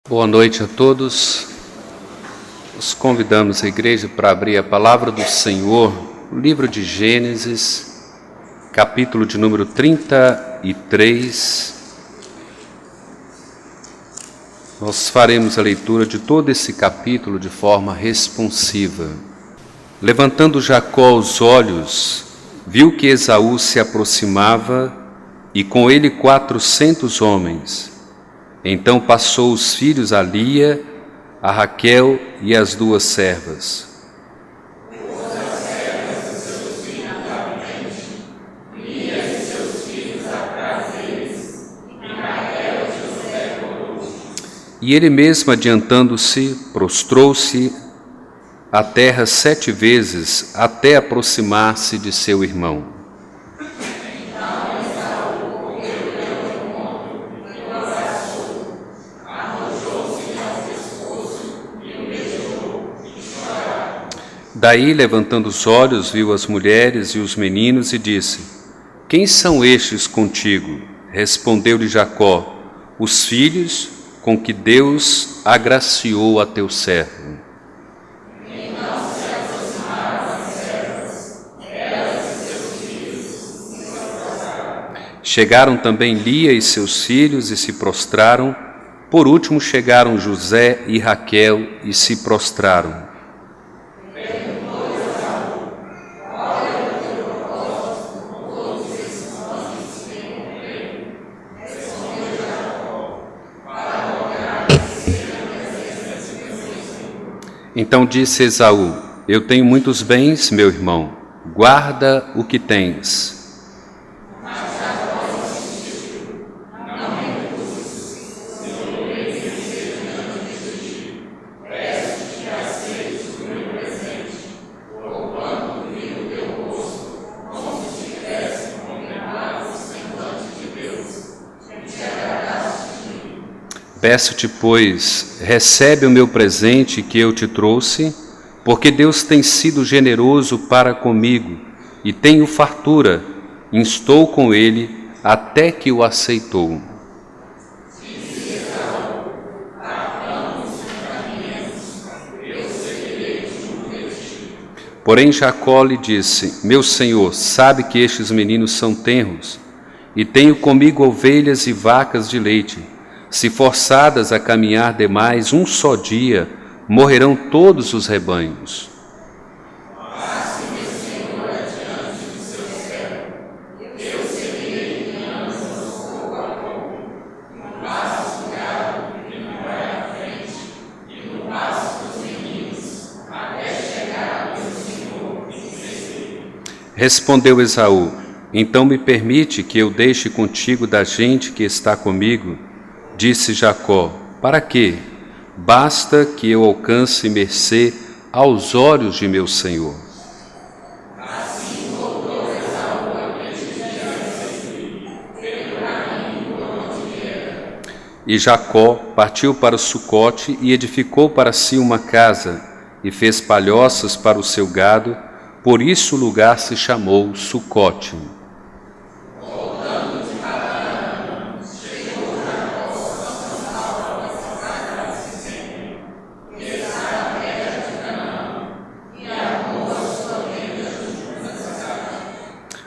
Boa noite a todos. Os convidamos a igreja para abrir a palavra do Senhor, o livro de Gênesis, capítulo de número 33. Nós faremos a leitura de todo esse capítulo de forma responsiva. Levantando Jacó os olhos, viu que Esaú se aproximava e com ele 400 homens. Então passou os filhos a Lia, a Raquel e as duas servas. E ele mesmo, adiantando-se, prostrou-se à terra 7 vezes, até aproximar-se de seu irmão. Daí, levantando os olhos, viu as mulheres e os meninos e disse: Quem são estes contigo? Respondeu-lhe Jacó: Os filhos com que Deus agraciou a teu servo. Então se aproximaram as servas, elas e seus filhos, e se prostraram. Chegaram também Lia e seus filhos e se prostraram. Por último chegaram José e Raquel e se prostraram. Então disse Esaú: Eu tenho muitos bens, meu irmão, guarda o que tens. Peço-te, pois, recebe o meu presente que eu te trouxe, porque Deus tem sido generoso para comigo, e tenho fartura, instou com ele, até que o aceitou. Porém Jacó lhe disse: Meu senhor, sabe que estes meninos são tenros, e tenho comigo ovelhas e vacas de leite. Se forçadas a caminhar demais um só dia, morrerão todos os rebanhos. Passe, meu senhor, adiante do seu servo. Eu seguirei em ambos pouco a pouco. No passo do gado, que não vai à frente, e no passo dos meninos, até chegar ao meu senhor e crescer. Respondeu Esaú: Então me permite que eu deixe contigo da gente que está comigo? Disse Jacó: Para quê? Basta que eu alcance mercê aos olhos de meu senhor. Assim voltou Esaú a pedir a seu filho, pelo caminho por onde viera. E Jacó partiu para Sucote e edificou para si uma casa, e fez palhoças para o seu gado, por isso o lugar se chamou Sucote.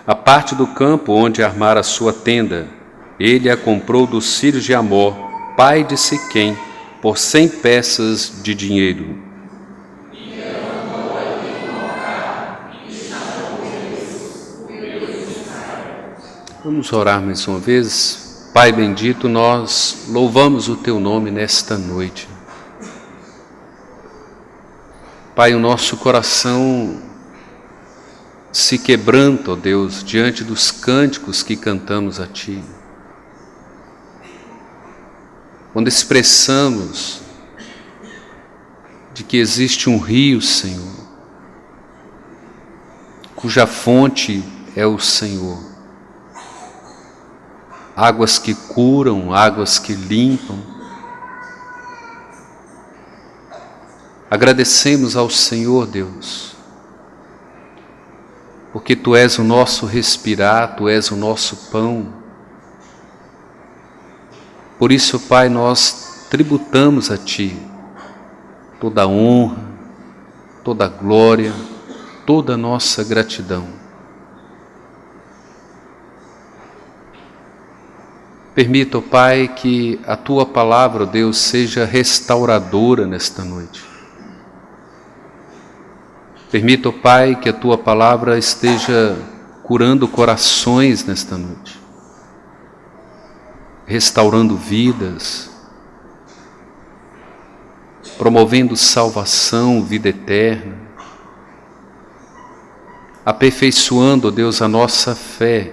A parte do campo onde armara a sua tenda, ele a comprou dos filhos de Amor, pai de Siquém, por 100 peças de dinheiro. Vamos orar mais uma vez. Pai bendito, nós louvamos o teu nome nesta noite. Pai, o nosso coração se quebranta, ó Deus, diante dos cânticos que cantamos a Ti. Quando expressamos de que existe um rio, Senhor, cuja fonte é o Senhor. Águas que curam, águas que limpam. Agradecemos ao Senhor, Deus, porque Tu és o nosso respirar, Tu és o nosso pão. Por isso, Pai, nós tributamos a Ti toda a honra, toda a glória, toda a nossa gratidão. Permita, ó Pai, que a Tua palavra, ó Deus, seja restauradora nesta noite. Permita, ó Pai, que a Tua palavra esteja curando corações nesta noite, restaurando vidas, promovendo salvação, vida eterna, aperfeiçoando, ó Deus, a nossa fé,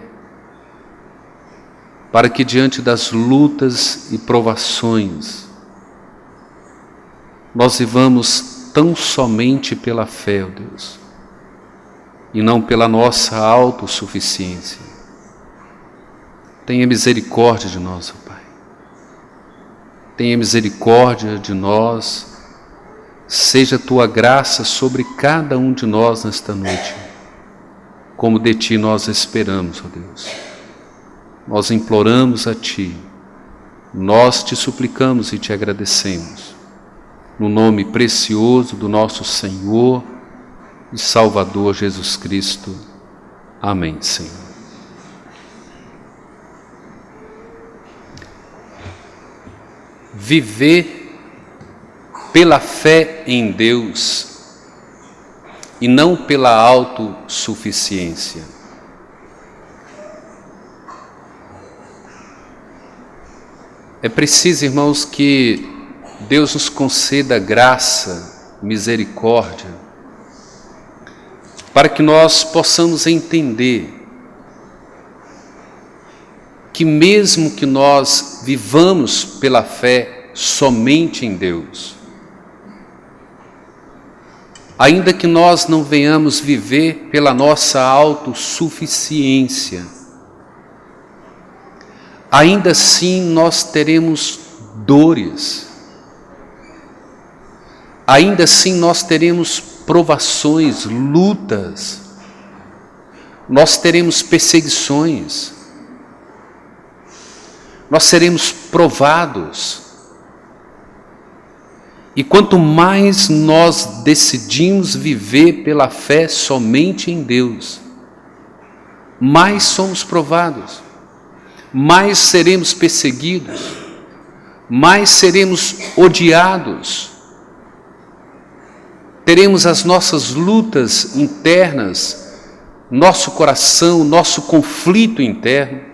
para que diante das lutas e provações, nós vivamos tão somente pela fé, ó Deus, e não pela nossa autossuficiência. Tenha misericórdia de nós, ó Pai. Tenha misericórdia de nós. Seja a Tua graça sobre cada um de nós nesta noite, como de Ti nós esperamos, ó Deus. Nós imploramos a Ti, nós Te suplicamos e Te agradecemos, no nome precioso do nosso Senhor e Salvador Jesus Cristo. Amém, Senhor. Viver pela fé em Deus e não pela autossuficiência. É preciso, irmãos, que Deus nos conceda graça, misericórdia, para que nós possamos entender que mesmo que nós vivamos pela fé somente em Deus, ainda que nós não venhamos viver pela nossa autossuficiência, ainda assim nós teremos dores, ainda assim nós teremos provações, lutas, nós teremos perseguições, nós seremos provados. E quanto mais nós decidimos viver pela fé somente em Deus, mais somos provados, mais seremos perseguidos, mais seremos odiados, teremos as nossas lutas internas, nosso coração, nosso conflito interno,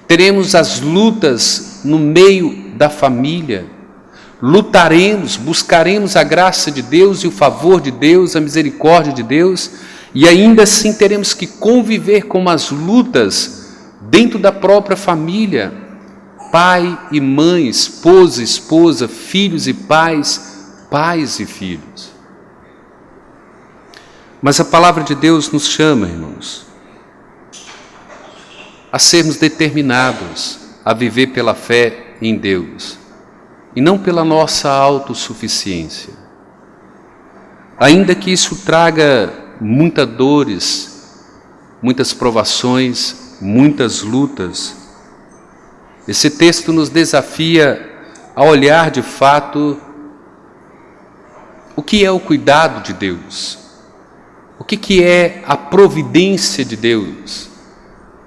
teremos as lutas no meio da família, lutaremos, buscaremos a graça de Deus e o favor de Deus, a misericórdia de Deus, e ainda assim teremos que conviver com as lutas dentro da própria família, pai e mãe, esposa e esposa, filhos e pais, pais e filhos. Mas a palavra de Deus nos chama, irmãos, a sermos determinados a viver pela fé em Deus e não pela nossa autossuficiência. Ainda que isso traga muitas dores, muitas provações, muitas lutas, esse texto nos desafia a olhar de fato o que é o cuidado de Deus, o que é a providência de Deus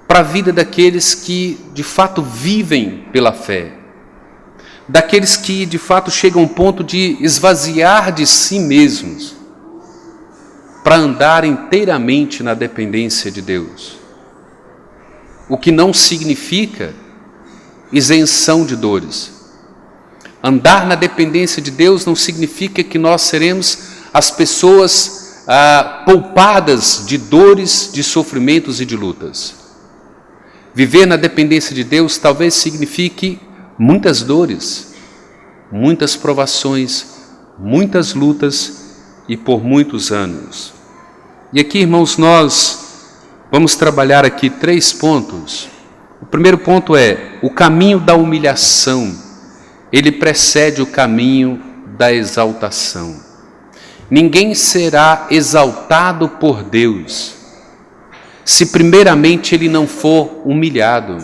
para a vida daqueles que de fato vivem pela fé, daqueles que de fato chegam ao ponto de esvaziar de si mesmos para andar inteiramente na dependência de Deus. O que não significa isenção de dores. Andar na dependência de Deus não significa que nós seremos as pessoas poupadas de dores, de sofrimentos e de lutas. Viver na dependência de Deus talvez signifique muitas dores, muitas provações, muitas lutas e por muitos anos. E aqui, irmãos, nós vamos trabalhar aqui 3 pontos. O primeiro ponto é o caminho da humilhação. Ele precede o caminho da exaltação. Ninguém será exaltado por Deus se primeiramente ele não for humilhado.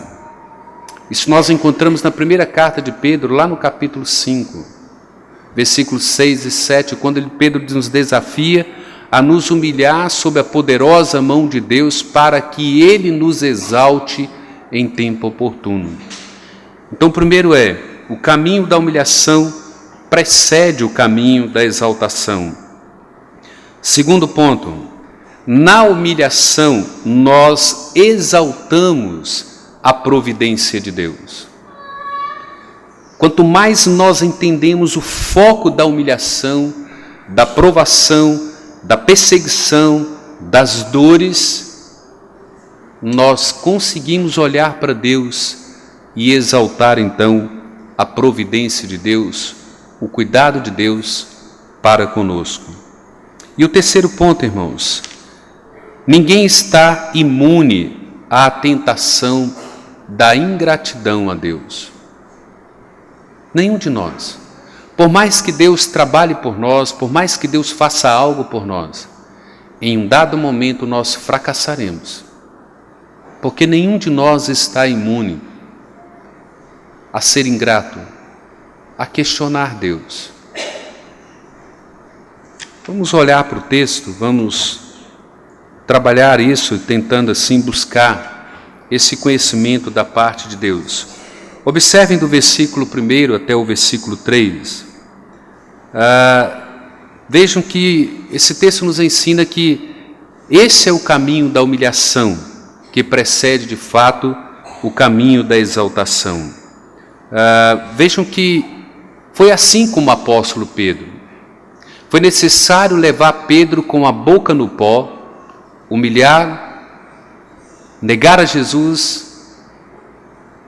Isso nós encontramos na primeira carta de Pedro, lá no capítulo 5, versículos 6 e 7, quando Pedro nos desafia a nos humilhar sob a poderosa mão de Deus para que Ele nos exalte em tempo oportuno. Então, primeiro o caminho da humilhação precede o caminho da exaltação. Segundo ponto, na humilhação nós exaltamos a providência de Deus. Quanto mais nós entendemos o foco da humilhação, da provação, da perseguição, das dores, nós conseguimos olhar para Deus e exaltar então a providência de Deus, o cuidado de Deus para conosco. E o terceiro ponto, irmãos, ninguém está imune à tentação da ingratidão a Deus. Nenhum de nós. Por mais que Deus trabalhe por nós, por mais que Deus faça algo por nós, em um dado momento nós fracassaremos. Porque nenhum de nós está imune a ser ingrato, a questionar Deus. Vamos olhar para o texto, vamos trabalhar isso, tentando assim buscar esse conhecimento da parte de Deus. Observem do versículo 1 até o versículo 3. Vejam que esse texto nos ensina que esse é o caminho da humilhação, que precede de fato o caminho da exaltação. Vejam que foi assim como o apóstolo Pedro. Foi necessário levar Pedro com a boca no pó, humilhar, negar a Jesus,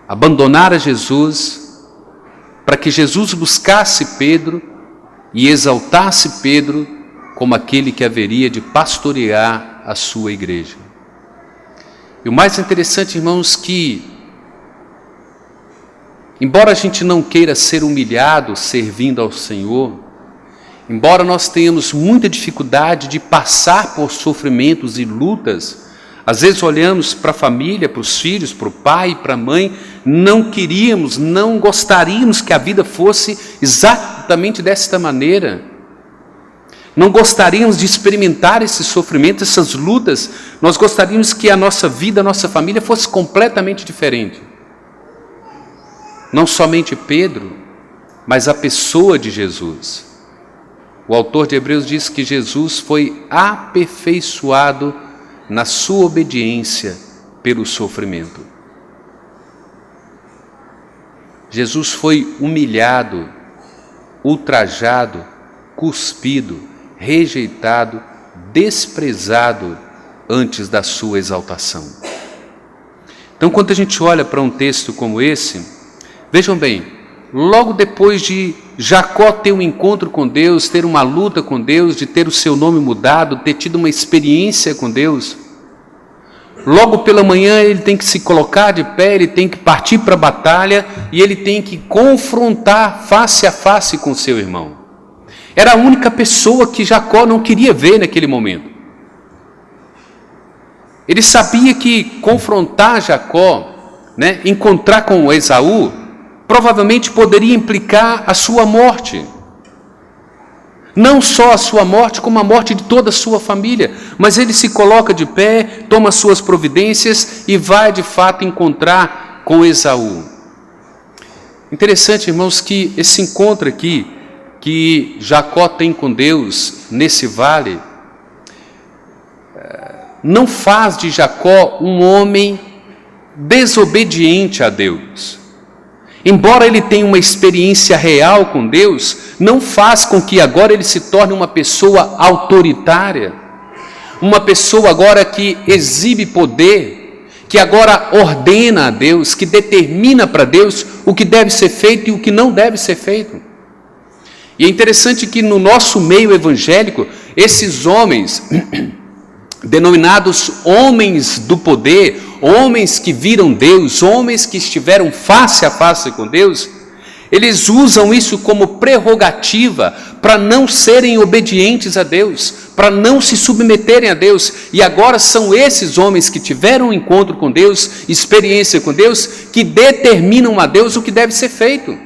abandonar a Jesus, para que Jesus buscasse Pedro e exaltasse Pedro como aquele que haveria de pastorear a sua igreja. E o mais interessante, irmãos, que embora a gente não queira ser humilhado servindo ao Senhor, embora nós tenhamos muita dificuldade de passar por sofrimentos e lutas, às vezes olhamos para a família, para os filhos, para o pai, para a mãe, não queríamos, não gostaríamos que a vida fosse exatamente desta maneira. Não gostaríamos de experimentar esse sofrimento, essas lutas. Nós gostaríamos que a nossa vida, a nossa família fosse completamente diferente. Não somente Pedro, mas a pessoa de Jesus. O autor de Hebreus diz que Jesus foi aperfeiçoado na sua obediência pelo sofrimento. Jesus foi humilhado, ultrajado, cuspido, rejeitado, desprezado antes da sua exaltação. Então, quando a gente olha para um texto como esse, vejam bem, logo depois de Jacó ter um encontro com Deus, ter uma luta com Deus, de ter o seu nome mudado, ter tido uma experiência com Deus, logo pela manhã ele tem que se colocar de pé, ele tem que partir para a batalha e ele tem que confrontar face a face com seu irmão. Era a única pessoa que Jacó não queria ver naquele momento. Ele sabia que confrontar Jacó, encontrar com Esaú, provavelmente poderia implicar a sua morte. Não só a sua morte, como a morte de toda a sua família. Mas ele se coloca de pé, toma suas providências e vai de fato encontrar com Esaú. Interessante, irmãos, que esse encontro aqui, que Jacó tem com Deus nesse vale, não faz de Jacó um homem desobediente a Deus. Embora ele tenha uma experiência real com Deus, não faz com que agora ele se torne uma pessoa autoritária, uma pessoa agora que exibe poder, que agora ordena a Deus, que determina para Deus o que deve ser feito e o que não deve ser feito. E é interessante que no nosso meio evangélico, esses homens, denominados homens do poder, homens que viram Deus, homens que estiveram face a face com Deus, Eles usam isso como prerrogativa para não serem obedientes a Deus, para não se submeterem a Deus. E agora são esses homens que tiveram um encontro com Deus, experiência com Deus, que determinam a Deus o que deve ser feito.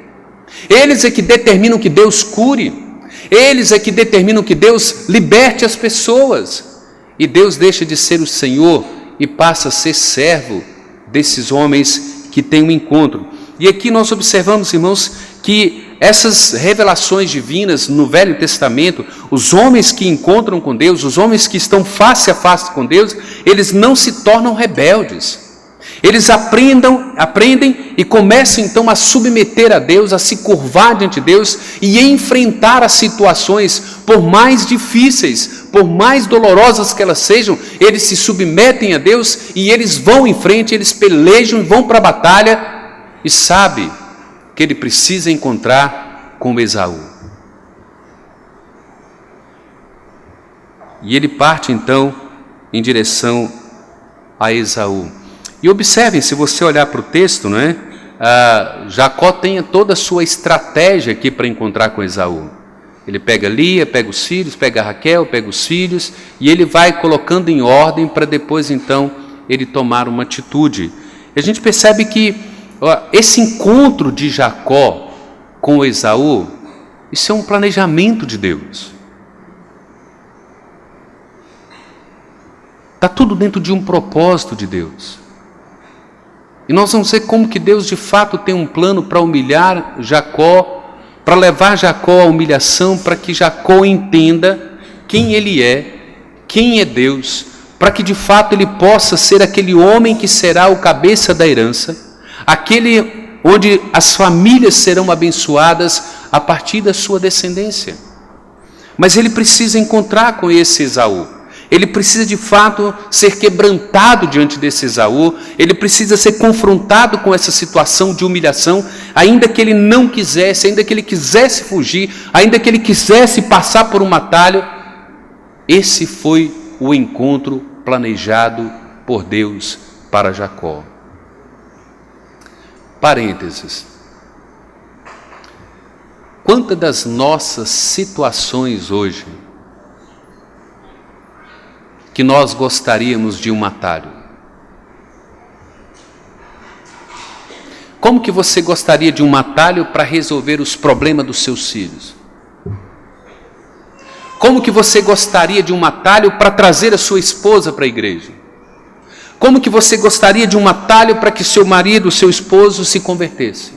Eles é que determinam que Deus cure. Eles é que determinam que Deus liberte as pessoas. E Deus deixa de ser o Senhor e passa a ser servo desses homens que têm um encontro. E aqui nós observamos, irmãos, que essas revelações divinas no Velho Testamento, os homens que encontram com Deus, os homens que estão face a face com Deus, eles não se tornam rebeldes. Eles aprendem e começam então a submeter a Deus, a se curvar diante de Deus e enfrentar as situações, por mais difíceis, por mais dolorosas que elas sejam, eles se submetem a Deus e eles vão em frente, eles pelejam, vão para a batalha e sabe que ele precisa encontrar com Esaú. E ele parte então em direção a Esaú. E observem, se você olhar para o texto, não é? Jacó tem toda a sua estratégia aqui para encontrar com Esaú. Ele pega Lia, pega os filhos, pega Raquel, pega os filhos, e ele vai colocando em ordem para depois então ele tomar uma atitude. E a gente percebe que esse encontro de Jacó com Esaú, isso é um planejamento de Deus. Está tudo dentro de um propósito de Deus. E nós vamos ver como que Deus de fato tem um plano para humilhar Jacó, para levar Jacó à humilhação, para que Jacó entenda quem ele é, quem é Deus, para que de fato ele possa ser aquele homem que será o cabeça da herança, aquele onde as famílias serão abençoadas a partir da sua descendência. Mas ele precisa encontrar com esse Esaú. Ele precisa de fato ser quebrantado diante desse Esaú, ele precisa ser confrontado com essa situação de humilhação, ainda que ele não quisesse, ainda que ele quisesse fugir, ainda que ele quisesse passar por um atalho. Esse foi o encontro planejado por Deus para Jacó. Parênteses. Quantas das nossas situações hoje que nós gostaríamos de um atalho? Como que você gostaria de um atalho para resolver os problemas dos seus filhos? Como que você gostaria de um atalho para trazer a sua esposa para a igreja? Como que você gostaria de um atalho para que seu marido, seu esposo se convertesse?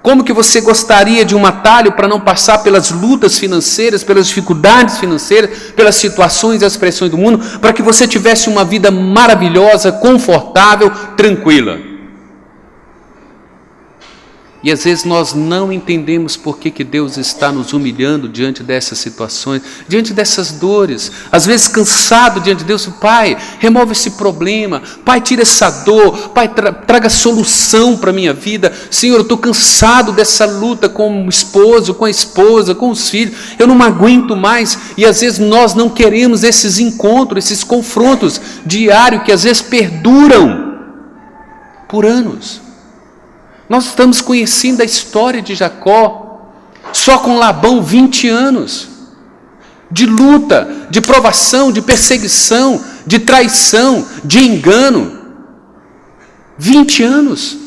Como que você gostaria de um atalho para não passar pelas lutas financeiras, pelas dificuldades financeiras, pelas situações e as pressões do mundo, para que você tivesse uma vida maravilhosa, confortável, tranquila? E às vezes nós não entendemos por que Deus está nos humilhando diante dessas situações, diante dessas dores. Às vezes cansado diante de Deus, Pai, remove esse problema, Pai, tira essa dor, Pai, traga solução para a minha vida. Senhor, eu estou cansado dessa luta com o esposo, com a esposa, com os filhos, eu não aguento mais. E às vezes nós não queremos esses encontros, esses confrontos diários que às vezes perduram por anos. Nós estamos conhecendo a história de Jacó, só com Labão 20 anos, de luta, de provação, de perseguição, de traição, de engano. 20 anos.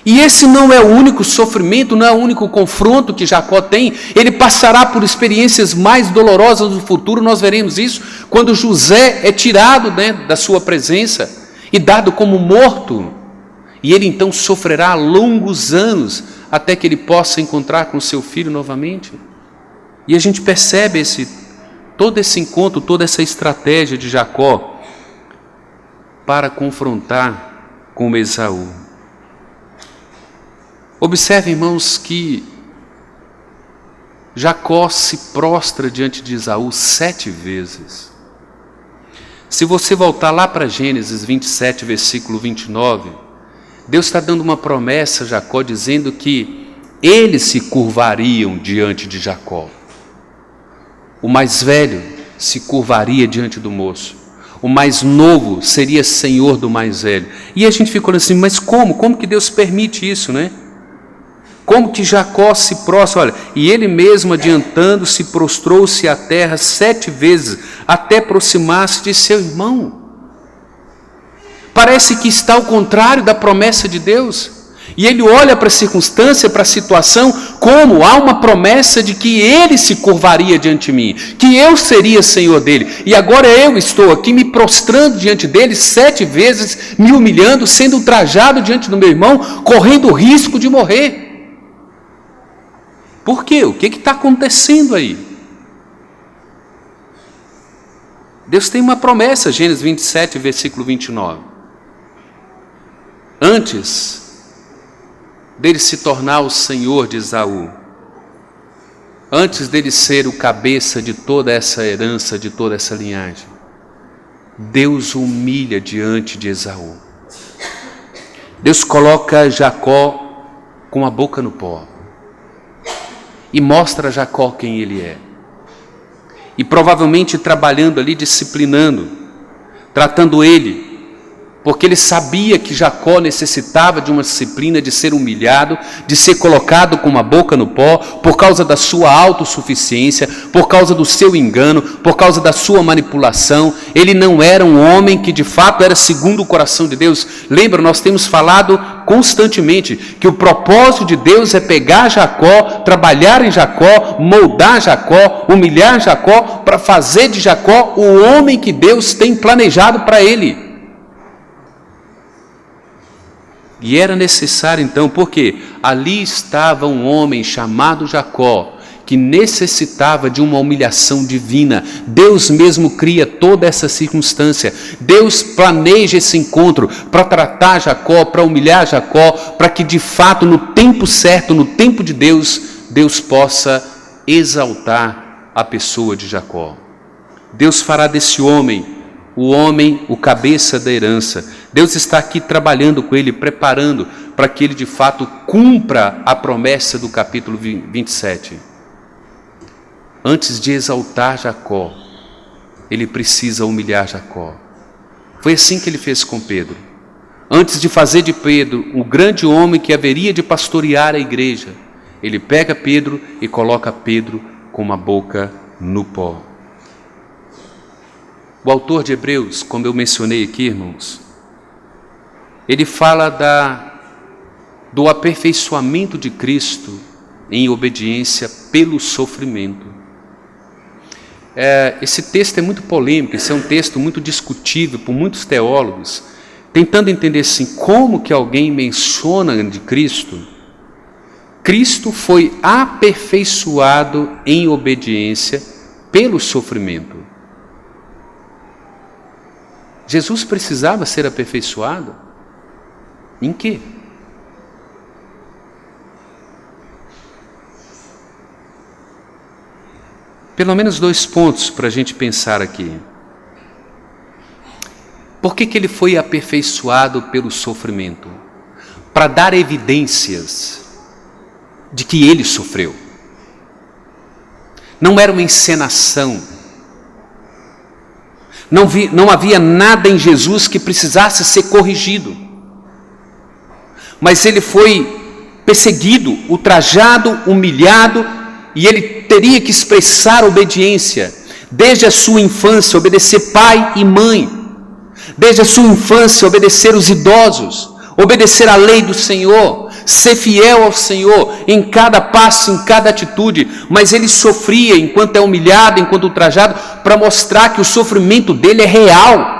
E esse não é o único sofrimento, não é o único confronto que Jacó tem. Ele passará por experiências mais dolorosas no futuro, nós veremos isso, quando José é tirado, da sua presença e dado como morto. E ele então sofrerá longos anos até que ele possa encontrar com seu filho novamente. E a gente percebe todo esse encontro, toda essa estratégia de Jacó para confrontar com Esaú. Observe, irmãos, que Jacó se prostra diante de Esaú 7 vezes. Se você voltar lá para Gênesis 27, versículo 29, Deus está dando uma promessa a Jacó, dizendo que eles se curvariam diante de Jacó. O mais velho se curvaria diante do moço. O mais novo seria senhor do mais velho. E a gente ficou assim, mas como? Como que Deus permite isso, né? como que Jacó se prostra, olha, e ele mesmo adiantando-se, prostrou-se à terra 7 vezes, até aproximar-se de seu irmão. Parece que está ao contrário da promessa de Deus. E ele olha para a circunstância, para a situação, como há uma promessa de que ele se curvaria diante de mim, que eu seria senhor dele. E agora eu estou aqui me prostrando diante dele 7 vezes, me humilhando, sendo ultrajado diante do meu irmão, correndo o risco de morrer. Por quê? O que está acontecendo aí? Deus tem uma promessa, Gênesis 27, versículo 29. Antes dele se tornar o senhor de Esaú, antes dele ser o cabeça de toda essa herança, de toda essa linhagem, Deus o humilha diante de Esaú. Deus coloca Jacó com a boca no pó e mostra a Jacó quem ele é. E provavelmente trabalhando ali, disciplinando, tratando ele, porque ele sabia que Jacó necessitava de uma disciplina, de ser humilhado, de ser colocado com uma boca no pó, por causa da sua autossuficiência, por causa do seu engano, por causa da sua manipulação. Ele não era um homem que de fato era segundo o coração de Deus. Lembra, nós temos falado constantemente que o propósito de Deus é pegar Jacó, trabalhar em Jacó, moldar Jacó, humilhar Jacó, para fazer de Jacó o homem que Deus tem planejado para ele. E era necessário então, porque ali estava um homem chamado Jacó, que necessitava de uma humilhação divina. Deus mesmo cria toda essa circunstância. Deus planeja esse encontro para tratar Jacó, para humilhar Jacó, para que de fato no tempo certo, no tempo de Deus, Deus possa exaltar a pessoa de Jacó. Deus fará desse homem, o cabeça da herança. Deus está aqui trabalhando com ele, preparando para que ele de fato cumpra a promessa do capítulo 27. Antes de exaltar Jacó, ele precisa humilhar Jacó. Foi assim que ele fez com Pedro. Antes de fazer de Pedro o grande homem que haveria de pastorear a igreja, ele pega Pedro e coloca Pedro com uma boca no pó. O autor de Hebreus, como eu mencionei aqui, irmãos, ele fala do aperfeiçoamento de Cristo em obediência pelo sofrimento. Esse texto é muito polêmico, esse é um texto muito discutível por muitos teólogos, tentando entender assim, como que alguém menciona de Cristo. Cristo foi aperfeiçoado em obediência pelo sofrimento. Jesus precisava ser aperfeiçoado? Em quê? Pelo menos 2 pontos para a gente pensar aqui. Por que ele foi aperfeiçoado pelo sofrimento? Para dar evidências de que ele sofreu. Não era uma encenação. Não havia nada em Jesus que precisasse ser corrigido. Mas ele foi perseguido, ultrajado, humilhado, e ele teria que expressar obediência. Desde a sua infância, obedecer pai e mãe. Desde a sua infância, obedecer os idosos. Obedecer a lei do Senhor. Ser fiel ao Senhor em cada passo, em cada atitude. Mas ele sofria enquanto é humilhado, enquanto ultrajado, para mostrar que o sofrimento dele é real.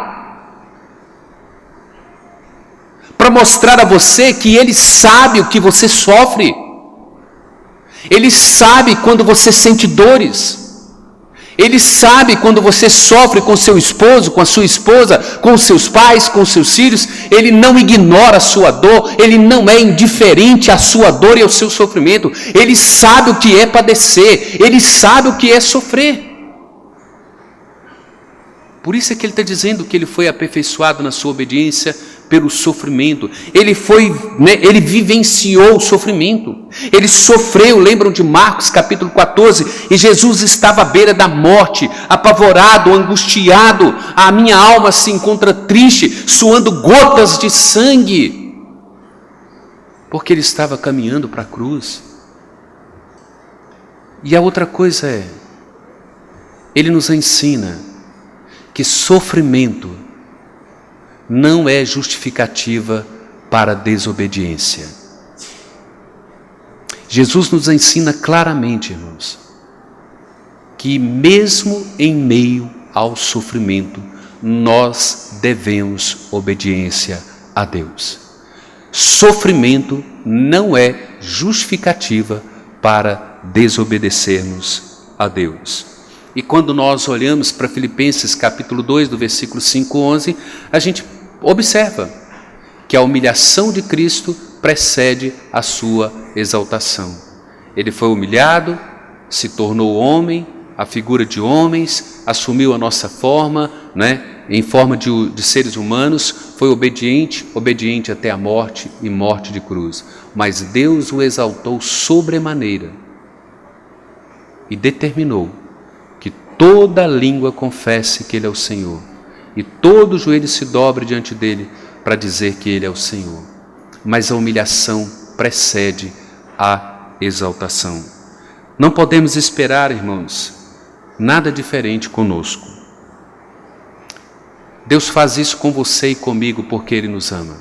Para mostrar a você que ele sabe o que você sofre. Ele sabe quando você sente dores. Ele sabe quando você sofre com seu esposo, com a sua esposa, com os seus pais, com os seus filhos. Ele não ignora a sua dor, ele não é indiferente à sua dor e ao seu sofrimento. Ele sabe o que é padecer, ele sabe o que é sofrer. Por isso é que ele está dizendo que ele foi aperfeiçoado na sua obediência pelo sofrimento. Ele vivenciou o sofrimento. Ele sofreu, lembram de Marcos capítulo 14, e Jesus estava à beira da morte, apavorado, angustiado. A minha alma se encontra triste, suando gotas de sangue. porque ele estava caminhando para a cruz. E a outra coisa é, ele nos ensina que sofrimento não é justificativa para a desobediência. Jesus nos ensina claramente, irmãos, que mesmo em meio ao sofrimento, nós devemos obediência a Deus. Sofrimento não é justificativa para desobedecermos a Deus. E quando nós olhamos para Filipenses capítulo 2, do versículo 5 ao 11, a gente observa que a humilhação de Cristo precede a sua exaltação. Ele foi humilhado, se tornou homem, a figura de homens, assumiu a nossa forma, em forma de seres humanos, foi obediente até a morte e morte de cruz. Mas Deus o exaltou sobremaneira e determinou que toda língua confesse que Ele é o Senhor e todo joelho se dobre diante dEle para dizer que Ele é o Senhor. Mas a humilhação precede a exaltação. Não podemos esperar, irmãos, nada diferente conosco. Deus faz isso com você e comigo porque Ele nos ama.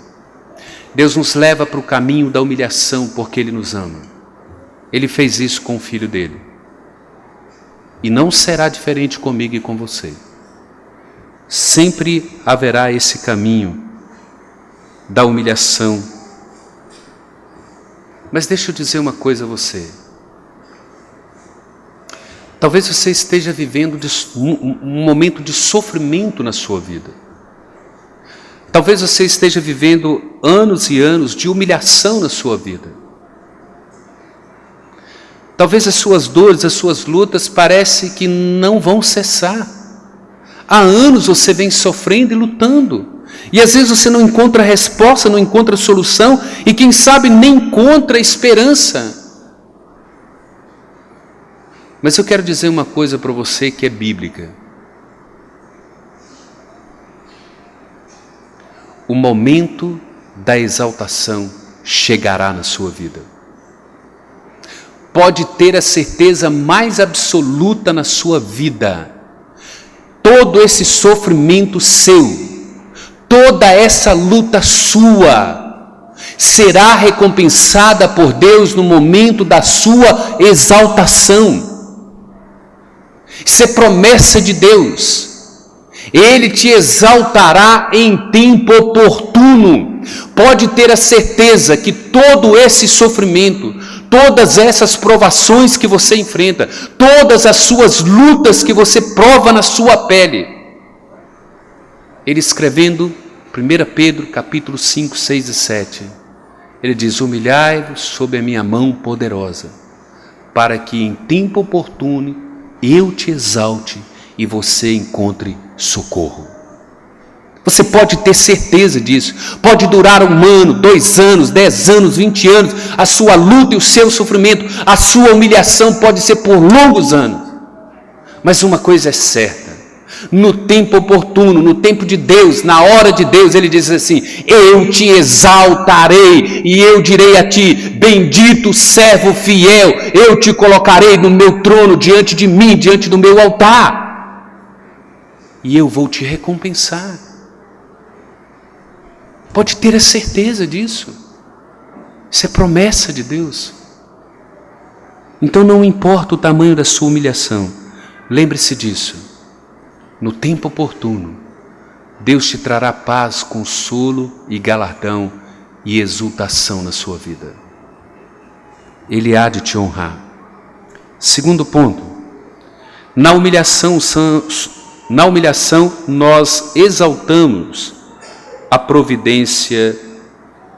Deus nos leva para o caminho da humilhação porque Ele nos ama. Ele fez isso com o Filho dEle. E não será diferente comigo e com você. Sempre haverá esse caminho da humilhação. Mas deixa eu dizer uma coisa a você. Talvez você esteja vivendo um momento de sofrimento na sua vida. Talvez você esteja vivendo anos e anos de humilhação na sua vida. Talvez as suas dores, as suas lutas parecem que não vão cessar. Há anos você vem sofrendo e lutando. E às vezes você não encontra resposta, não encontra solução e quem sabe nem encontra esperança. Mas eu quero dizer uma coisa para você que é bíblica. O momento da exaltação chegará na sua vida. Pode ter a certeza mais absoluta na sua vida. Todo esse sofrimento seu, toda essa luta sua, será recompensada por Deus no momento da sua exaltação. Isso é promessa de Deus. Ele te exaltará em tempo oportuno. Pode ter a certeza que todo esse sofrimento, todas essas provações que você enfrenta, todas as suas lutas que você prova na sua pele, ele escrevendo 1 Pedro capítulo 5, 6 e 7, ele diz: humilhai-vos sob a minha mão poderosa, para que em tempo oportuno eu te exalte e você encontre socorro. Você pode ter certeza disso. Pode durar 1 ano, 2 anos, 10 anos, 20 anos. A sua luta e o seu sofrimento, a sua humilhação pode ser por longos anos. Mas uma coisa é certa. No tempo oportuno, no tempo de Deus, na hora de Deus, Ele diz assim: eu te exaltarei e eu direi a ti, bendito servo fiel, eu te colocarei no meu trono diante de mim, diante do meu altar, e eu vou te recompensar. Pode ter a certeza disso. Isso é promessa de Deus. Então não importa o tamanho da sua humilhação, lembre-se disso. No tempo oportuno, Deus te trará paz, consolo e galardão e exultação na sua vida. Ele há de te honrar. Segundo ponto, na humilhação nós exaltamos a providência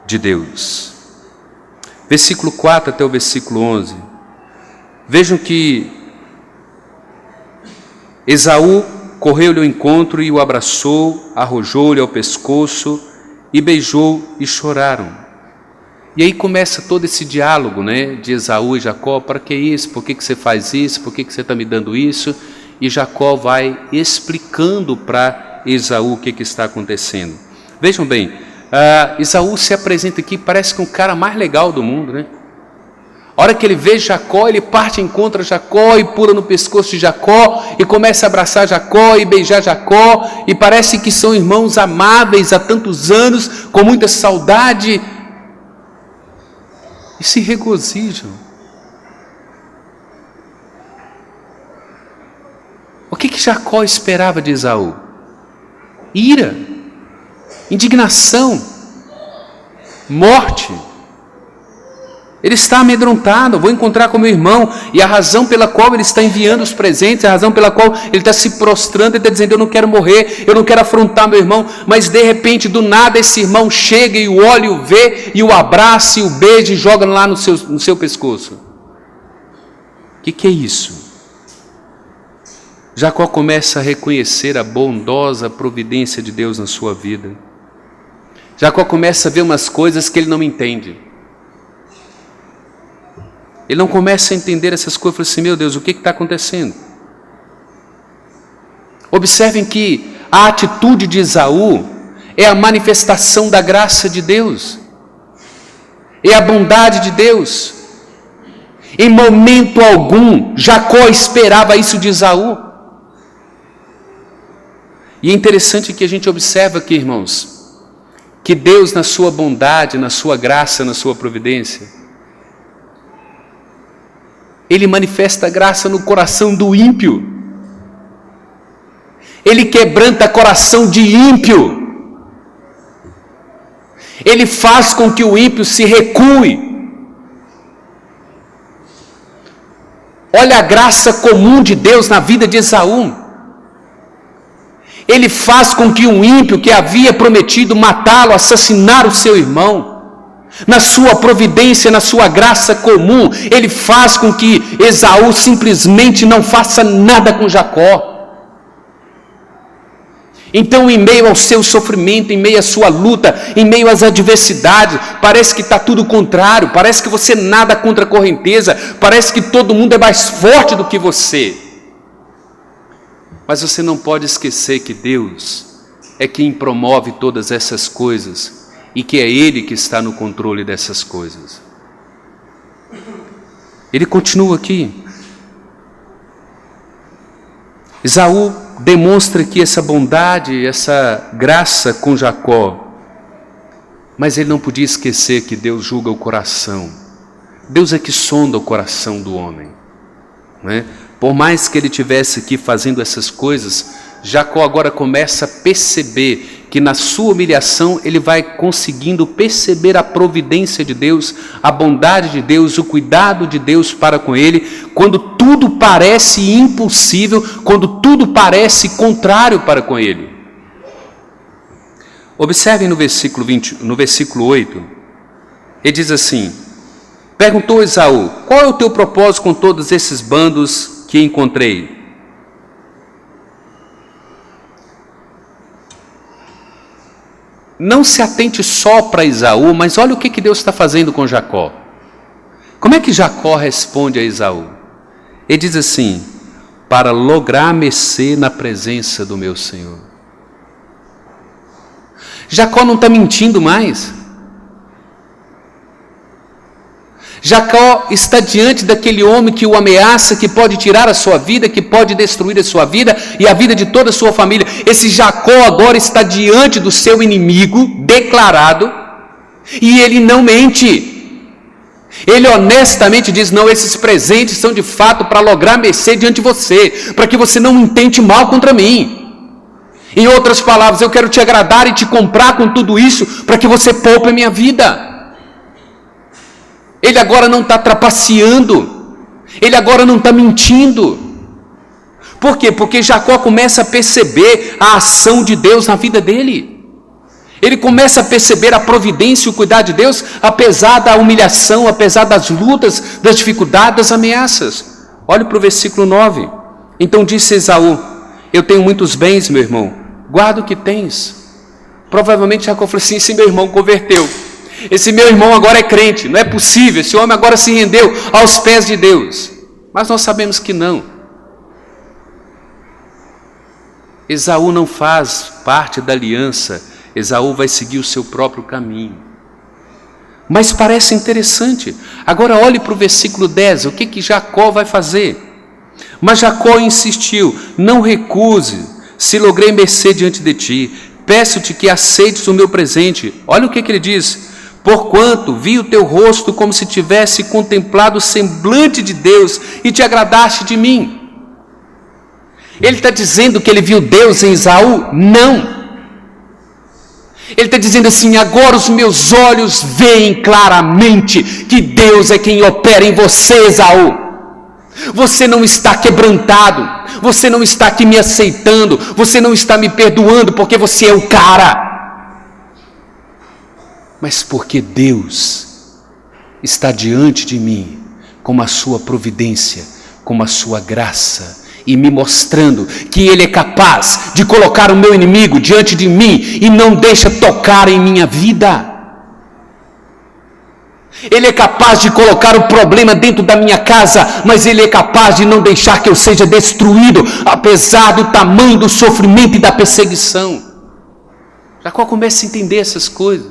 de Deus. Versículo 4 até o versículo 11. Vejam que Esaú correu-lhe ao encontro e o abraçou, arrojou-lhe ao pescoço e beijou e choraram. E aí começa todo esse diálogo, de Esaú e Jacó. Para que isso? Por que você faz isso? Por que você está me dando isso? E Jacó vai explicando para Esaú o que está acontecendo. Vejam bem, Esaú se apresenta aqui, parece que é um cara mais legal do mundo, né? A hora que ele vê Jacó, ele parte e encontra Jacó e pula no pescoço de Jacó e começa a abraçar Jacó e beijar Jacó, e parece que são irmãos amáveis há tantos anos, com muita saudade, e se regozijam. O que Jacó esperava de Esaú? Ira, indignação, morte. Ele está amedrontado, vou encontrar com meu irmão, e a razão pela qual ele está enviando os presentes, a razão pela qual ele está se prostrando, ele está dizendo, eu não quero morrer, eu não quero afrontar meu irmão, mas de repente, do nada, esse irmão chega e o olha e o vê, e o abraça, e o beija, e joga lá no seu pescoço. O que é isso? Jacó começa a reconhecer a bondosa providência de Deus na sua vida. Jacó começa a ver umas coisas que ele não entende. Ele não começa a entender essas coisas, fala assim, meu Deus, o que está acontecendo? Observem que a atitude de Esaú é a manifestação da graça de Deus, é a bondade de Deus. Em momento algum, Jacó esperava isso de Esaú. E é interessante que a gente observa aqui, irmãos, que Deus, na sua bondade, na sua graça, na sua providência, Ele manifesta a graça no coração do ímpio. Ele quebranta o coração de ímpio. Ele faz com que o ímpio se recue. Olha a graça comum de Deus na vida de Esaú. Ele faz com que um ímpio que havia prometido matá-lo, assassinar o seu irmão, na sua providência, na sua graça comum, ele faz com que Esaú simplesmente não faça nada com Jacó. Então, em meio ao seu sofrimento, em meio à sua luta, em meio às adversidades, parece que está tudo contrário, parece que você nada contra a correnteza, parece que todo mundo é mais forte do que você. Mas você não pode esquecer que Deus é quem promove todas essas coisas, e que é Ele que está no controle dessas coisas. Ele continua aqui. Esaú demonstra aqui essa bondade, essa graça com Jacó, mas ele não podia esquecer que Deus julga o coração. Deus é que sonda o coração do homem, não é? Por mais que ele estivesse aqui fazendo essas coisas, Jacó agora começa a perceber que na sua humilhação ele vai conseguindo perceber a providência de Deus, a bondade de Deus, o cuidado de Deus para com ele, quando tudo parece impossível, quando tudo parece contrário para com ele. Observem no versículo 8, ele diz assim, perguntou Esaú, qual é o teu propósito com todos esses bandos que encontrei? Não se atente só para Esaú, mas olha o que Deus está fazendo com Jacó. Como é que Jacó responde a Esaú? Ele diz assim, para lograr mercê na presença do meu Senhor. Jacó não está mentindo mais. Jacó está diante daquele homem que o ameaça, que pode tirar a sua vida, que pode destruir a sua vida e a vida de toda a sua família. Esse Jacó agora está diante do seu inimigo declarado e ele não mente. Ele honestamente diz, não, esses presentes são de fato para lograr mercê diante de você, para que você não intente mal contra mim. Em outras palavras, eu quero te agradar e te comprar com tudo isso, para que você poupe a minha vida. Ele agora não está trapaceando, ele agora não está mentindo. Por quê? Porque Jacó começa a perceber a ação de Deus na vida dele. Ele começa a perceber a providência e o cuidado de Deus, apesar da humilhação, apesar das lutas, das dificuldades, das ameaças. Olhe para o versículo 9. Então disse Esaú, eu tenho muitos bens, meu irmão, guarda o que tens. Provavelmente Jacó falou assim, esse meu irmão converteu. Esse meu irmão agora é crente, não é possível, esse homem agora se rendeu aos pés de Deus. Mas nós sabemos que não. Esaú não faz parte da aliança Esaú vai seguir o seu próprio caminho. Mas parece interessante. Agora olhe para o versículo 10, o que Jacó vai fazer? Mas Jacó insistiu: não recuse, se logrei mercê diante de ti, peço-te que aceites o meu presente. Olha o que ele diz: porquanto vi o teu rosto como se tivesse contemplado o semblante de Deus e te agradaste de mim. Ele está dizendo que ele viu Deus em Esaú? Não. Ele está dizendo assim: agora os meus olhos veem claramente que Deus é quem opera em você, Esaú. Você não está quebrantado, você não está aqui me aceitando, você não está me perdoando porque você é o cara, mas porque Deus está diante de mim com a sua providência, com a sua graça, e me mostrando que Ele é capaz de colocar o meu inimigo diante de mim e não deixa tocar em minha vida. Ele é capaz de colocar o problema dentro da minha casa, mas Ele é capaz de não deixar que eu seja destruído, apesar do tamanho do sofrimento e da perseguição. Jacó começa a entender essas coisas.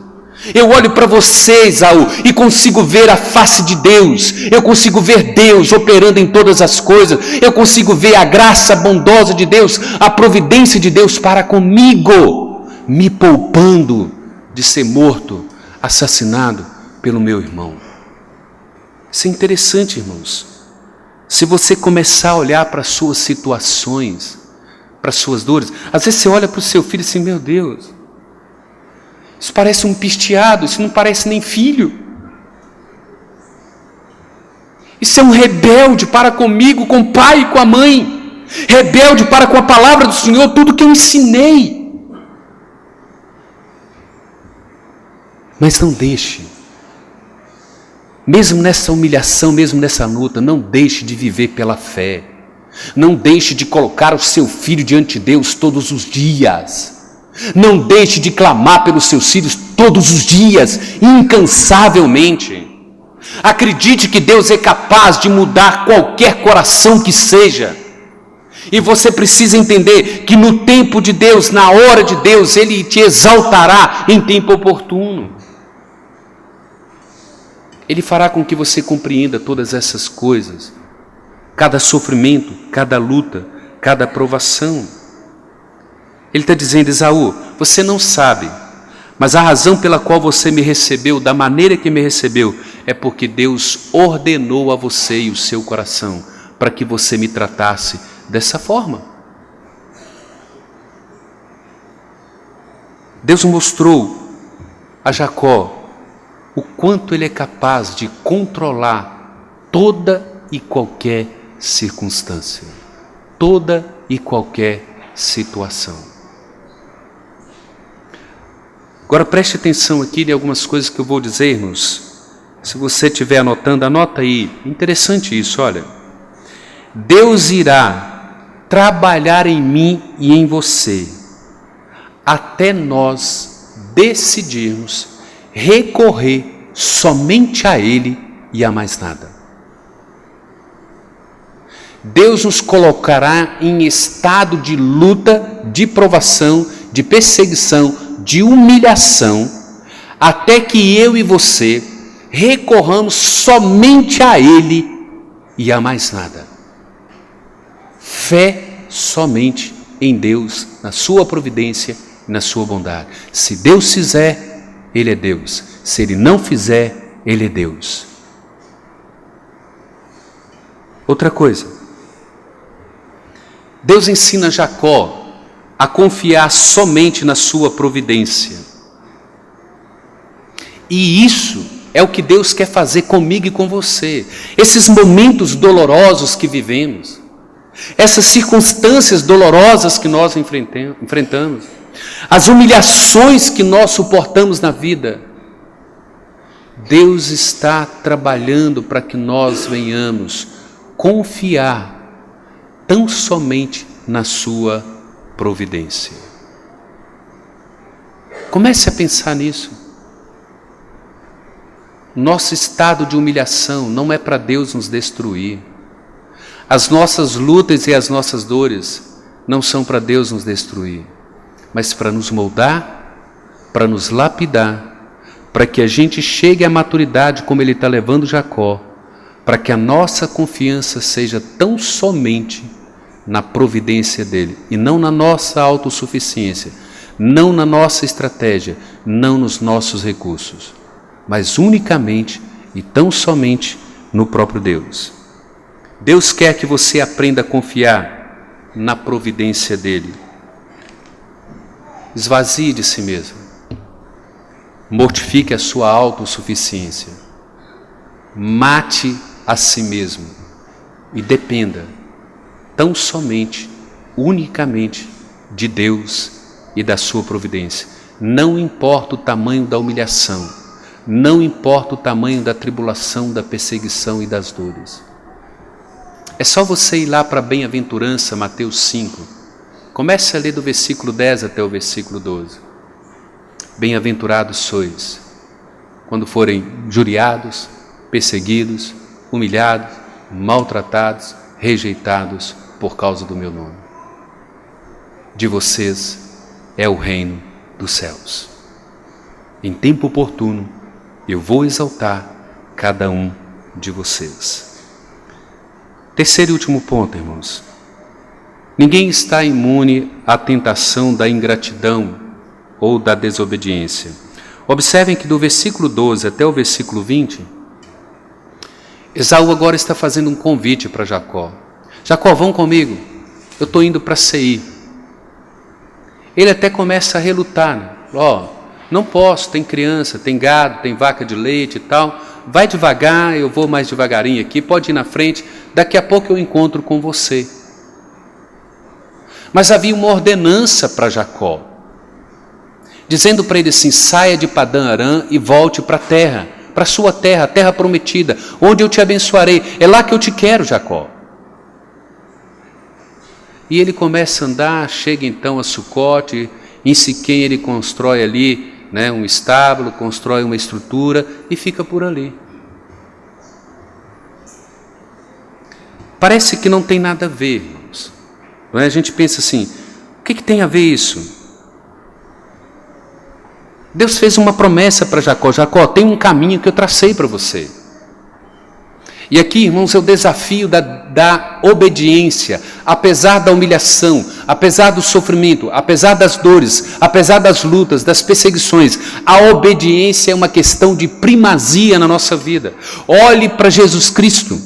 Eu olho para você, Esaú, e consigo ver a face de Deus. Eu consigo ver Deus operando em todas as coisas. Eu consigo ver a graça bondosa de Deus, a providência de Deus para comigo, me poupando de ser morto, assassinado pelo meu irmão. Isso é interessante, irmãos. Se você começar a olhar para as suas situações, para as suas dores, às vezes você olha para o seu filho assim: meu Deus, isso parece um pisteado, isso não parece nem filho. Isso é um rebelde para comigo, com o pai e com a mãe. Rebelde para com a palavra do Senhor, tudo que eu ensinei. Mas não deixe, mesmo nessa humilhação, mesmo nessa luta, não deixe de viver pela fé. Não deixe de colocar o seu filho diante de Deus todos os dias. Não deixe de clamar pelos seus filhos todos os dias, incansavelmente. Acredite que Deus é capaz de mudar qualquer coração que seja. E você precisa entender que no tempo de Deus, na hora de Deus, Ele te exaltará em tempo oportuno. Ele fará com que você compreenda todas essas coisas. Cada sofrimento, cada luta, cada provação. Ele está dizendo: Esaú, você não sabe, mas a razão pela qual você me recebeu, da maneira que me recebeu, é porque Deus ordenou a você e o seu coração para que você me tratasse dessa forma. Deus mostrou a Jacó o quanto ele é capaz de controlar toda e qualquer circunstância, toda e qualquer situação. Agora preste atenção aqui em algumas coisas que eu vou dizer, irmãos. Se você estiver anotando, anota aí. Interessante isso, olha. Deus irá trabalhar em mim e em você, até nós decidirmos recorrer somente a Ele e a mais nada. Deus nos colocará em estado de luta, de provação, de perseguição, de humilhação, até que eu e você recorramos somente a Ele e a mais nada. Fé somente em Deus, na sua providência e na sua bondade. Se Deus fizer, Ele é Deus. Se Ele não fizer, Ele é Deus. Outra coisa, Deus ensina Jacó a confiar somente na sua providência. E isso é o que Deus quer fazer comigo e com você. Esses momentos dolorosos que vivemos, essas circunstâncias dolorosas que nós enfrentamos, as humilhações que nós suportamos na vida, Deus está trabalhando para que nós venhamos confiar tão somente na sua providência. Comece a pensar nisso. Nosso estado de humilhação não é para Deus nos destruir. As nossas lutas e as nossas dores não são para Deus nos destruir, mas para nos moldar, para nos lapidar, para que a gente chegue à maturidade como Ele está levando Jacó, para que a nossa confiança seja tão somente na providência dEle, e não na nossa autossuficiência, não na nossa estratégia, não nos nossos recursos, mas unicamente e tão somente no próprio Deus. Deus quer que você aprenda a confiar na providência dEle. Esvazie de si mesmo. Mortifique a sua autossuficiência. Mate a si mesmo e dependa tão somente, unicamente de Deus e da sua providência. Não importa o tamanho da humilhação, não importa o tamanho da tribulação, da perseguição e das dores. É só você ir lá para a bem-aventurança, Mateus 5. Comece a ler do versículo 10 até o versículo 12. Bem-aventurados sois, quando forem injuriados, perseguidos, humilhados, maltratados, rejeitados por causa do meu nome. De vocês é o reino dos céus. Em tempo oportuno, eu vou exaltar cada um de vocês. Terceiro e último ponto, irmãos. Ninguém está imune à tentação da ingratidão ou da desobediência. Observem que do versículo 12 até o versículo 20, Esaú agora está fazendo um convite para Jacó. Jacó, vão comigo, eu estou indo para Seir. Ele até começa a relutar, né? Não posso, tem criança, tem gado, tem vaca de leite e tal, vai devagar, eu vou mais devagarinho aqui, pode ir na frente, daqui a pouco eu encontro com você. Mas havia uma ordenança para Jacó, dizendo para ele assim: saia de Padã Arã e volte para a terra, para a sua terra, a terra prometida, onde eu te abençoarei, é lá que eu te quero, Jacó. E ele começa a andar, chega então a Sucote, em Siquém ele constrói ali, um estábulo, constrói uma estrutura e fica por ali. Parece que não tem nada a ver, irmãos. A gente pensa assim, o que tem a ver isso? Deus fez uma promessa para Jacó: Jacó, tem um caminho que eu tracei para você. E aqui, irmãos, é o desafio da obediência, apesar da humilhação, apesar do sofrimento, apesar das dores, apesar das lutas, das perseguições. A obediência é uma questão de primazia na nossa vida. Olhe para Jesus Cristo.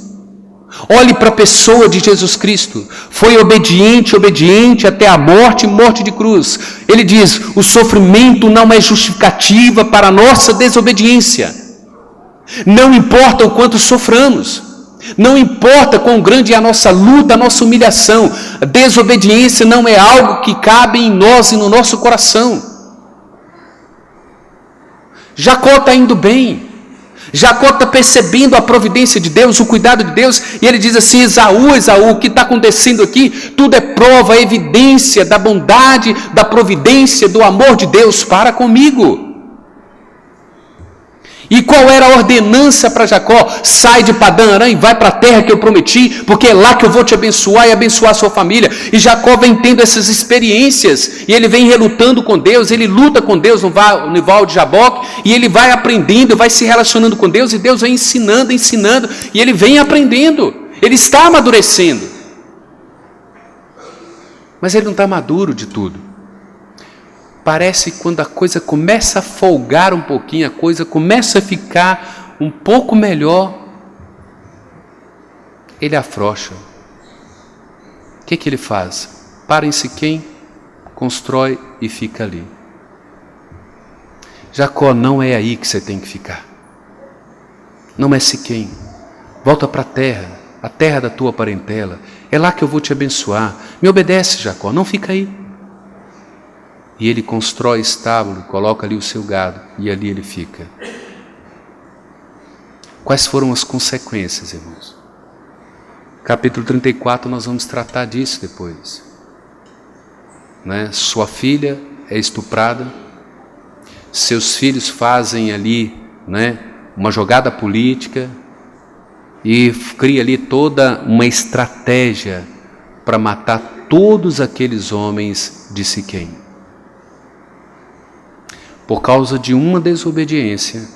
Olhe para a pessoa de Jesus Cristo. Foi obediente até a morte de cruz. Ele diz: o sofrimento não é justificativa para a nossa desobediência. Não importa o quanto soframos, não importa quão grande é a nossa luta, a nossa humilhação, a desobediência não é algo que cabe em nós e no nosso coração. Jacó está indo bem, Jacó está percebendo a providência de Deus, o cuidado de Deus, e ele diz assim: Esaú, o que está acontecendo aqui, tudo é prova, evidência da bondade, da providência, do amor de Deus para comigo. E qual era a ordenança para Jacó? Sai de Padã Arã e vai para a terra que eu prometi, porque é lá que eu vou te abençoar e abençoar a sua família. E Jacó vem tendo essas experiências, e ele vem relutando com Deus, ele luta com Deus no Val de Jaboque, e ele vai aprendendo, vai se relacionando com Deus, e Deus vai ensinando, e ele vem aprendendo, ele está amadurecendo. Mas ele não está maduro de tudo. Parece que quando a coisa começa a folgar um pouquinho, a coisa começa a ficar um pouco melhor, ele afrouxa. O que ele faz? Para em Siquém, constrói e fica ali. Jacó, não é aí que você tem que ficar. Não é Siquém. Volta para a terra da tua parentela. É lá que eu vou te abençoar. Me obedece, Jacó, não fica aí. E ele constrói estábulo, coloca ali o seu gado, e ali ele fica. Quais foram as consequências, irmãos? Capítulo 34, nós vamos tratar disso depois. Sua filha é estuprada, seus filhos fazem ali uma jogada política, e cria ali toda uma estratégia para matar todos aqueles homens de Siquém. por causa de uma desobediência,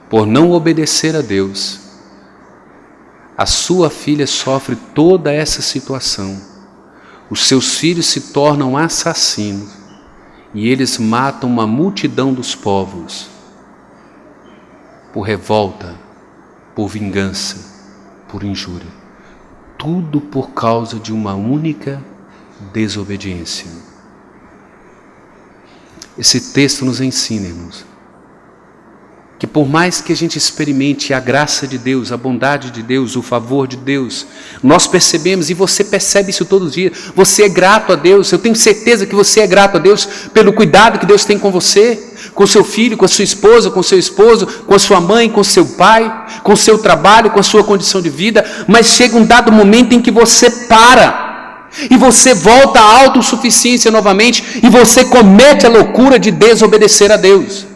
por não obedecer a Deus, a sua filha sofre toda essa situação. Os seus filhos se tornam assassinos e eles matam uma multidão dos povos por revolta, por vingança, por injúria. Tudo por causa de uma única desobediência. Esse texto nos ensina, irmãos, que por mais que a gente experimente a graça de Deus, a bondade de Deus, o favor de Deus, nós percebemos, e você percebe isso todo dia, você é grato a Deus, eu tenho certeza que você é grato a Deus pelo cuidado que Deus tem com você, com seu filho, com a sua esposa, com seu esposo, com a sua mãe, com seu pai, com o seu trabalho, com a sua condição de vida, mas chega um dado momento em que você para, e você volta à autossuficiência novamente, e você comete a loucura de desobedecer a Deus.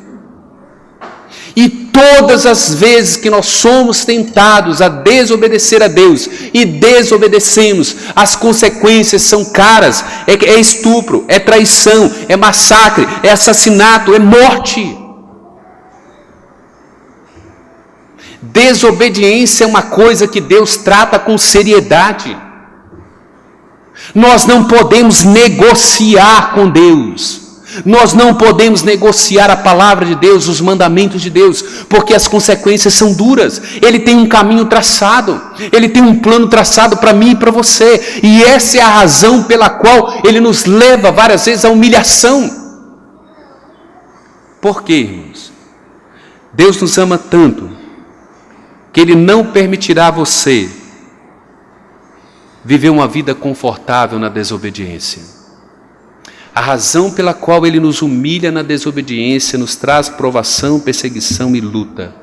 E todas as vezes que nós somos tentados a desobedecer a Deus e desobedecemos, as consequências são caras, é estupro, é traição, é massacre, é assassinato, é morte. Desobediência é uma coisa que Deus trata com seriedade. Nós não podemos negociar com Deus. Nós não podemos negociar a palavra de Deus, os mandamentos de Deus, porque as consequências são duras. Ele tem um caminho traçado, Ele tem um plano traçado para mim e para você, e essa é a razão pela qual Ele nos leva várias vezes à humilhação. Por quê, irmãos? Deus nos ama tanto, que Ele não permitirá você viver uma vida confortável na desobediência. A razão pela qual Ele nos humilha na desobediência, nos traz provação, perseguição e luta,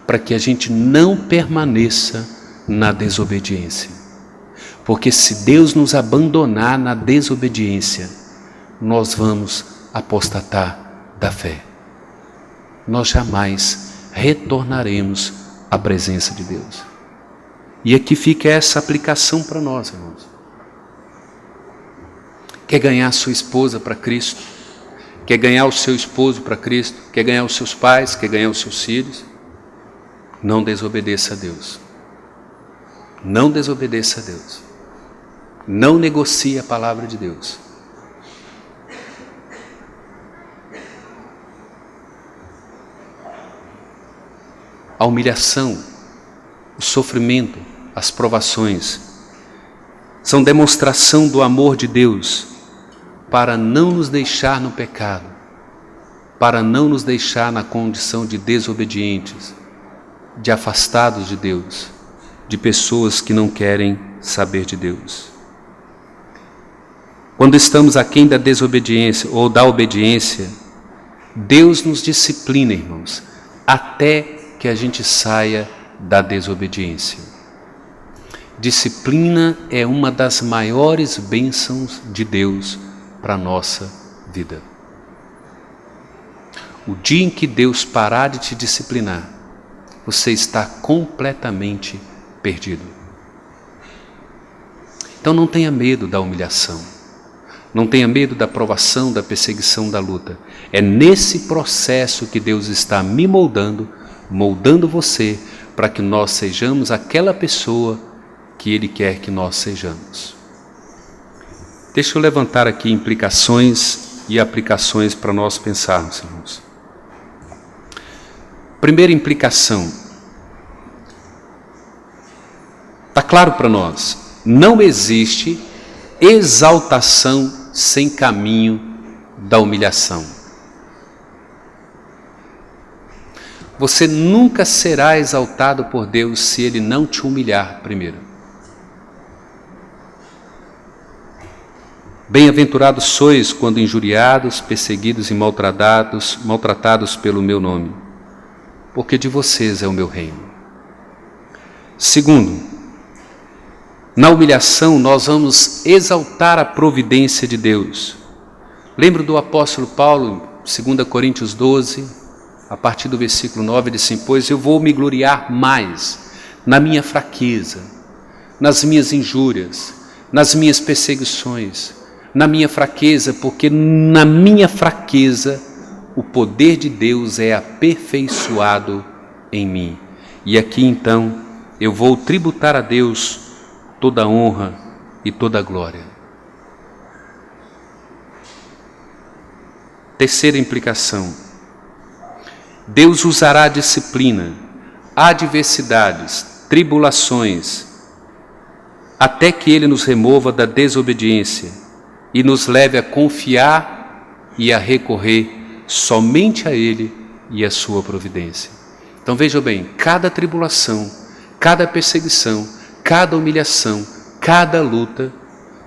para que a gente não permaneça na desobediência. Porque se Deus nos abandonar na desobediência, nós vamos apostatar da fé. Nós jamais retornaremos à presença de Deus. E aqui fica essa aplicação para nós, irmãos. Quer ganhar sua esposa para Cristo? Quer ganhar o seu esposo para Cristo? Quer ganhar os seus pais? Quer ganhar os seus filhos? Não desobedeça a Deus. Não desobedeça a Deus. Não negocie a palavra de Deus. A humilhação, o sofrimento, as provações são demonstração do amor de Deus para não nos deixar no pecado, para não nos deixar na condição de desobedientes, de afastados de Deus, de pessoas que não querem saber de Deus. Quando estamos aquém da desobediência ou da obediência, Deus nos disciplina, irmãos, até que a gente saia da desobediência. Disciplina é uma das maiores bênçãos de Deus para a nossa vida. O dia em que Deus parar de te disciplinar, você está completamente perdido. Então não tenha medo da humilhação, não tenha medo da provação, da perseguição, da luta. É nesse processo que Deus está me moldando você, para que nós sejamos aquela pessoa que Ele quer que nós sejamos. Deixa eu levantar aqui implicações e aplicações para nós pensarmos, irmãos. Primeira implicação. Está claro para nós, não existe exaltação sem caminho da humilhação. Você nunca será exaltado por Deus se Ele não te humilhar primeiro. Bem-aventurados sois quando injuriados, perseguidos e maltratados pelo meu nome, porque de vocês é o meu reino. Segundo, na humilhação nós vamos exaltar a providência de Deus. Lembro do apóstolo Paulo, 2 Coríntios 12, a partir do versículo 9, ele diz assim: pois eu vou me gloriar mais na minha fraqueza, nas minhas injúrias, nas minhas perseguições, na minha fraqueza, porque na minha fraqueza o poder de Deus é aperfeiçoado em mim. E aqui então eu vou tributar a Deus toda a honra e toda a glória. Terceira implicação: Deus usará a disciplina, adversidades, tribulações, até que Ele nos remova da desobediência e nos leve a confiar e a recorrer somente a Ele e a sua providência. Então veja bem, cada tribulação, cada perseguição, cada humilhação, cada luta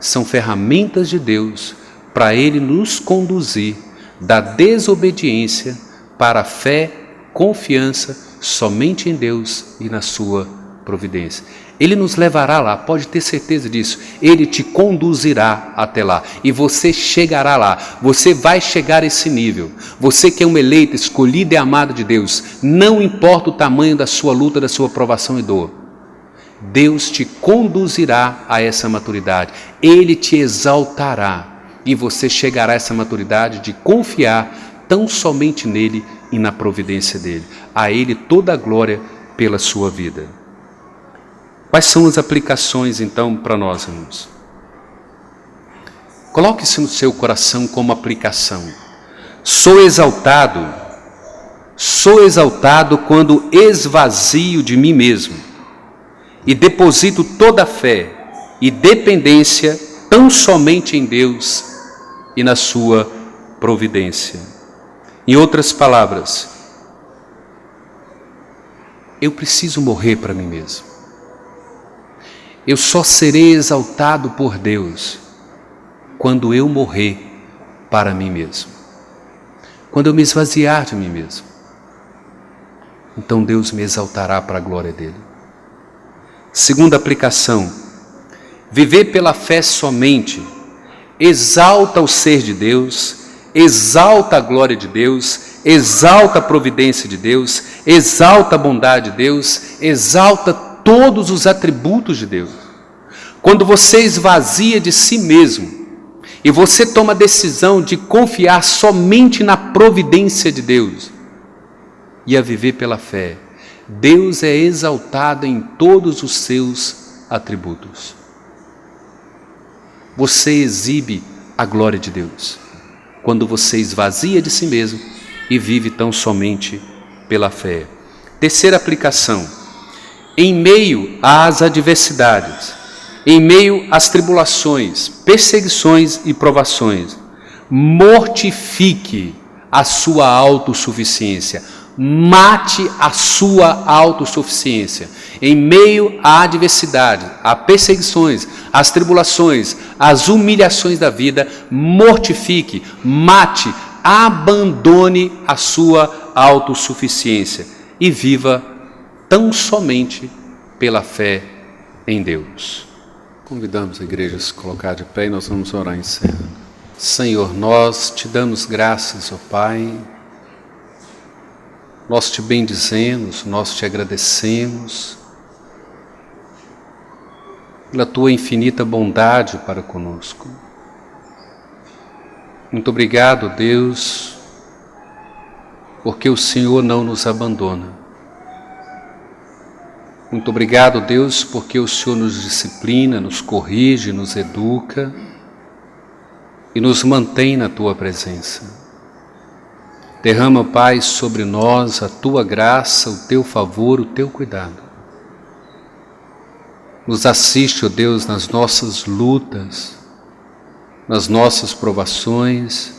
são ferramentas de Deus para Ele nos conduzir da desobediência para a fé, confiança somente em Deus e na sua providência. Ele nos levará lá, pode ter certeza disso. Ele te conduzirá até lá e você chegará lá. Você vai chegar a esse nível. Você que é um eleito, escolhido e amado de Deus, não importa o tamanho da sua luta, da sua provação e dor, Deus te conduzirá a essa maturidade. Ele te exaltará e você chegará a essa maturidade de confiar tão somente nele e na providência dele. A Ele toda a glória pela sua vida. Quais são as aplicações então para nós, irmãos? Coloque-se no seu coração como aplicação. Sou exaltado quando esvazio de mim mesmo e deposito toda a fé e dependência tão somente em Deus e na sua providência. Em outras palavras, eu preciso morrer para mim mesmo. Eu só serei exaltado por Deus quando eu morrer para mim mesmo. Quando eu me esvaziar de mim mesmo. Então Deus me exaltará para a glória dele. Segunda aplicação: viver pela fé somente exalta o ser de Deus, exalta a glória de Deus, exalta a providência de Deus, exalta a bondade de Deus, exalta todos os atributos de Deus. Quando você esvazia de si mesmo e você toma a decisão de confiar somente na providência de Deus e a viver pela fé, Deus é exaltado em todos os seus atributos. Você exibe a glória de Deus quando você esvazia de si mesmo e vive tão somente pela fé. Terceira aplicação: em meio às adversidades, em meio às tribulações, perseguições e provações, mortifique a sua autossuficiência, mate a sua autossuficiência. Em meio à adversidade, às perseguições, às tribulações, às humilhações da vida, mortifique, mate, abandone a sua autossuficiência e viva tão somente pela fé em Deus. Convidamos a igreja a se colocar de pé e nós vamos orar encerrando. Senhor, nós te damos graças, ó Pai, nós te bendizemos, nós te agradecemos pela tua infinita bondade para conosco. Muito obrigado, Deus, porque o Senhor não nos abandona. Muito obrigado, Deus, porque o Senhor nos disciplina, nos corrige, nos educa e nos mantém na tua presença. Derrama, Pai, sobre nós a tua graça, o teu favor, o teu cuidado. Nos assiste, ó Deus, nas nossas lutas, nas nossas provações,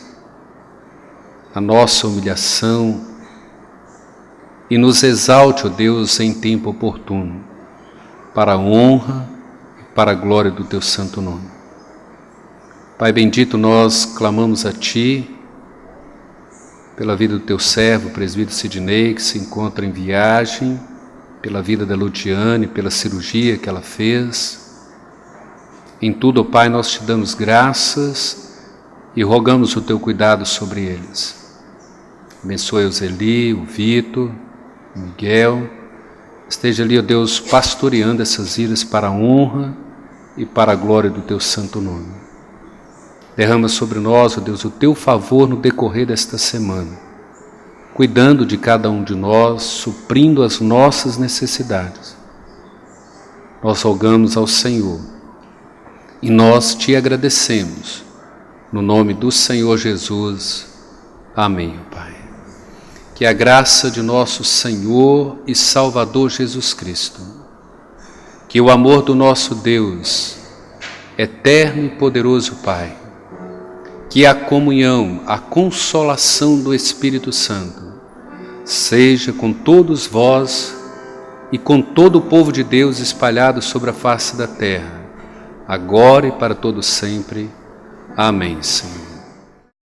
na nossa humilhação, e nos exalte, ó Deus, em tempo oportuno, para a honra e para a glória do teu santo nome. Pai bendito, nós clamamos a Ti, pela vida do teu servo, o presbítero Sidnei, que se encontra em viagem, pela vida da Ludiane, pela cirurgia que ela fez. Em tudo, ó Pai, nós te damos graças e rogamos o teu cuidado sobre eles. Abençoe o Zeli, o Vitor, o Miguel. Esteja ali, ó Deus, pastoreando essas vidas para a honra e para a glória do teu santo nome. Derrama sobre nós, ó Deus, o Teu favor no decorrer desta semana, cuidando de cada um de nós, suprindo as nossas necessidades. Nós rogamos ao Senhor e nós Te agradecemos, no nome do Senhor Jesus. Amém, Pai. Que a graça de nosso Senhor e Salvador Jesus Cristo, que o amor do nosso Deus, eterno e poderoso Pai, que a comunhão, a consolação do Espírito Santo seja com todos vós e com todo o povo de Deus espalhado sobre a face da terra, agora e para todo sempre. Amém, Senhor.